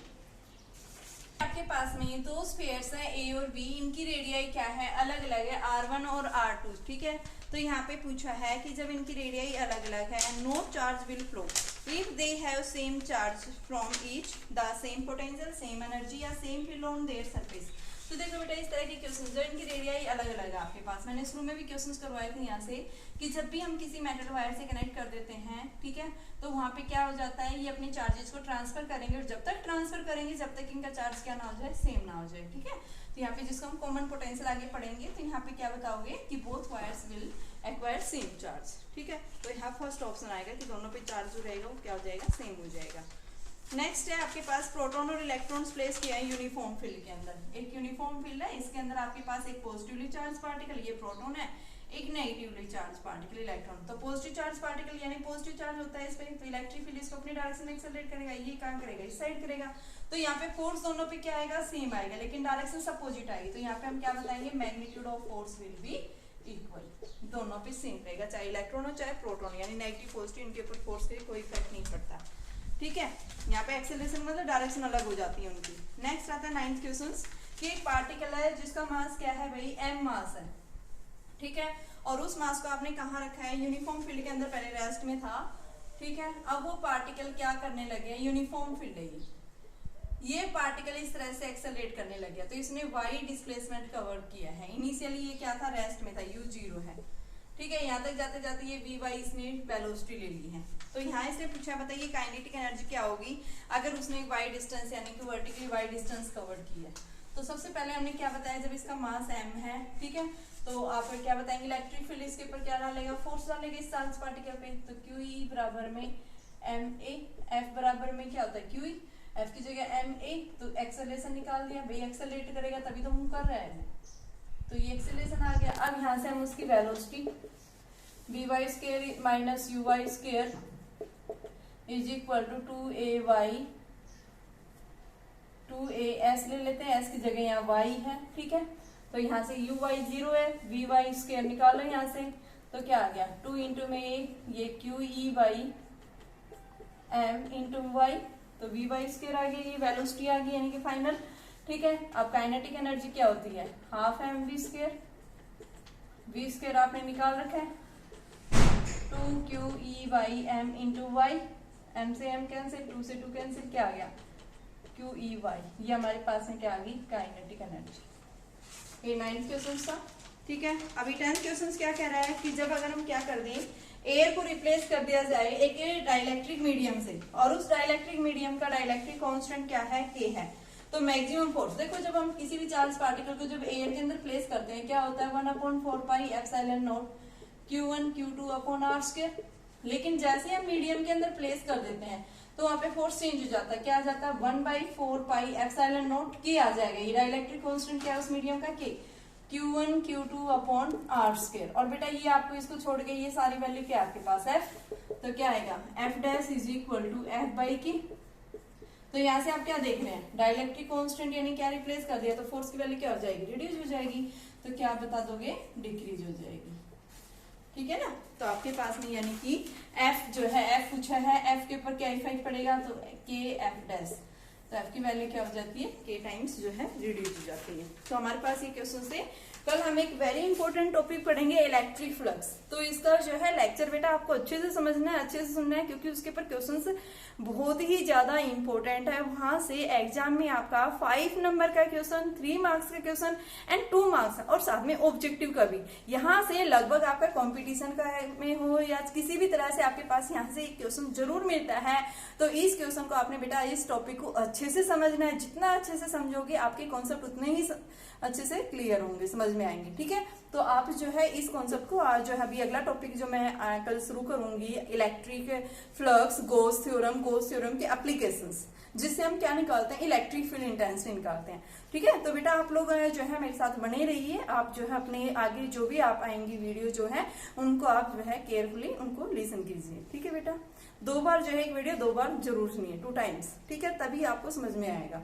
आपके पास में दो स्फीयर्स हैं A और B, इनकी रेडियाई क्या है, अलग अलग है, R1 और R2, ठीक है। तो यहाँ पे पूछा है कि जब इनकी रेडियाई अलग अलग है, and no charge will flow if they have same charge from each, the same potential, same energy या same field on their surface। तो देखो बेटा इस तरह के क्वेश्चन, जो इनकी रेडियाई अलग अलग है आपके पास, मैंने शुरू में भी क्वेश्चंस करवाए थे यहाँ से, कि जब भी हम किसी मेटल वायर से कनेक्ट कर देते हैं, ठीक है, तो वहाँ पे क्या हो जाता है, ये अपने चार्जेस को ट्रांसफर करेंगे, और जब तक ट्रांसफर करेंगे जब तक इनका चार्ज क्या ना हो जाए, सेम ना हो जाए, ठीक है। तो यहाँ पे जिसको हम कॉमन पोटेंशियल आगे पढ़ेंगे, तो यहाँ पे क्या बताओगे कि both wires will acquire same charge, ठीक है। तो यहाँ फर्स्ट ऑप्शन आएगा कि दोनों पे चार्ज जो रहेगा वो क्या हो जाएगा, सेम हो जाएगा। नेक्स्ट है आपके पास प्रोटॉन और इलेक्ट्रॉन्स प्लेस किया है यूनिफॉर्म फील्ड के अंदर, एक यूनिफॉर्म फील्ड है, इसके अंदर आपके पास एक पॉजिटिवली चार्ज पार्टिकल, ये प्रोटॉन है, एक नेगेटिवली चार्ज पार्टिकल इलेक्ट्रॉन। तो पॉजिटिव चार्ज पार्टिकल यानी पॉजिटिव चार्ज होता है इस पे, तो इलेक्ट्रिक फील्ड इसको अपनी डायरेक्शन में एक्सेलरेट करेगा, ये काम करेगा इस साइड करेगा, तो यहाँ पे फोर्स दोनों पे क्या आएगा, सेम आएगा, लेकिन डायरेक्शन अपोजिट आएगी। तो यहाँ पे हम क्या बताएंगे, magnitude of force will be equal, दोनों पे सेम रहेगा, चाहे इलेक्ट्रॉन हो चाहे प्रोटॉन, यानी नेगेटिव पॉजिटिव इनके ऊपर फोर्स के कोई इफेक्ट नहीं पड़ता, ठीक है। यहाँ पे एक्सेलरेशन मतलब डायरेक्शन अलग हो जाती है उनकी। नेक्स्ट आता है 9th क्वेश्चन, कि एक पार्टिकल है जिसका मास क्या है भाई, m मास है, ठीक है, और उस मास को आपने कहाँ रखा है, यूनिफॉर्म फील्ड के अंदर, पहले रेस्ट में था, ठीक है। अब वो पार्टिकल क्या करने लगे, यूनिफॉर्म फील्ड है ये पार्टिकल इस तरह से एक्सेलरेट करने लग गया, तो इसने y डिस्प्लेसमेंट कवर किया है। इनिशियली ये क्या था, रेस्ट में था, u0 है, ठीक है। यहाँ तक जाते जाते ये vy इसने वेलोसिटी ले ली है। तो यहाँ इसने पूछा बताइए काइनेटिक एनर्जी क्या होगी अगर उसने y डिस्टेंस यानी कि वर्टिकली y डिस्टेंस कवर की है। तो सबसे पहले हमने क्या बताया, जब इसका मास m है, ठीक है, तो आप क्या बताएंगे, इलेक्ट्रिक फील्ड इसके ऊपर क्या डालेगा, फोर्स डालेगा इस चार्ज पार्टिकल पे, तो QE बराबर में ma, F बराबर में क्या होता है QE, F की जगह ma, तो एक्सेलरेशन निकाल दिया भाई, एक्सेलरेट करेगा तभी तो मूव कर रहा है, तो ये एक्सेलरेशन आ गया। अब यहाँ से हम उसकी velocity vy square minus uy square is equal to 2as ले लेते हैं, s की जगह यहाँ y है, ठीक है। तो यहाँ से uy 0 है, vy स्क्वायर निकालो यहाँ से, तो क्या आ गया 2 इंटू में ये QE by m into y, तो vy स्क्वायर आ गया, ये वेलोसिटी आ गई यानी कि फाइनल, ठीक है। अब काइनेटिक एनर्जी क्या होती है, half mv square, v square आपने निकाल रखा है, 2QE by m into y, m से m कैंसिल, 2 से 2 कैंसिल, क्या आ गया QEy, ये हमारे पास में क्या आ गई काइनेटिक एनर्जी। ये 9th क्वेश्चन था, ठीक है। अभी 10th क्वेश्चन क्या कह रहा है कि जब अगर हम क्या कर दें, एयर को रिप्लेस कर दिया जाए एक डाइलेक्ट्रिक मीडियम से, और उस डाइलेक्ट्रिक मीडियम का डाइलेक्ट्रिक कांस्टेंट क्या है, K है, तो मैक्सिमम फोर्स देखो, जब हम किसी भी चार्ज पार्टिकल को जब एयर के अंदर प्लेस करते हैं क्या होता है, 1/4πε0 Q1 Q2 upon r square. लेकिन जैसे हम मीडियम के अंदर प्लेस कर देते हैं तो वहां पे फोर्स चेंज हो जाता है, क्या आ जाता है 1/4πε0 k आ जाएगा। ये डाइलेक्ट्रिक कांस्टेंट क्या है उस मीडियम का, k, Q1 Q2 upon r square. और बेटा ये आपको इसको छोड़ के ये सारी वैल्यू क्या आपके पास f, तो क्या आएगा f dash is equal to f/k। तो यहाँ से आप क्या देख रहे हैं, डाइलेक्ट्रिक कांस्टेंट यानी क्या रिप्लेस कर दिया, तो फोर्स की वैल्यू क्या हो जाएगी, रिड्यूस हो जाएगी। तो क्या बता दोगे, डिक्रीज हो जाएगी। ठीक है ना, तो आपके पास में यानी कि f जो है, f पूछा है, f के ऊपर क्या इफेक्ट पड़ेगा, तो k f डैश, तो f की वैल्यू क्या हो जाती है, k टाइम्स जो है रिड्यूस हो जाती है। तो हमारे पास ये क्वेश्चन से कल हम एक वेरी इंपॉर्टेंट टॉपिक पढ़ेंगे, इलेक्ट्रिक फ्लक्स। तो इसका जो है लेक्चर बेटा आपको अच्छे से समझना है, अच्छे से सुनना है, क्योंकि उसके ऊपर क्वेश्चंस बहुत ही ज्यादा इंपॉर्टेंट है। वहां से एग्जाम में आपका 5 नंबर का क्वेश्चन, 3 मार्क्स का क्वेश्चन एंड 2 मार्क्स, और साथ में ऑब्जेक्टिव का भी। यहाँ से लगभग आपका कॉम्पिटिशन का में हो या किसी भी तरह से आपके पास यहाँ से एक क्वेश्चन जरूर मिलता है। तो इस क्वेश्चन को आपने बेटा इस टॉपिक को अच्छे से समझना है। जितना अच्छे से समझोगे आपके कॉन्सेप्ट उतने ही अच्छे से क्लियर होंगे, समझ में आएंगे। ठीक है, तो आप जो है इस कॉन्सेप्ट को आज जो है अभी अगला टॉपिक जो मैं कल शुरू करूंगी, इलेक्ट्रिक फ्लक्स, गॉस थ्योरम के एप्लीकेशंस, जिससे हम क्या निकालते हैं, इलेक्ट्रिक फील्ड इंटेंसिटी निकालते हैं। ठीक है, तो बेटा आप लोग जो है मेरे साथ बने रहिए। आप जो है अपने आगे जो भी आप आएंगी वीडियो जो है उनको आप जो है केयरफुली उनको लिसन कीजिए। ठीक है बेटा, 2 बार जो है एक वीडियो 2 बार जरूर सुनिए, 2 टाइम्स। ठीक है, तभी आपको समझ में आएगा।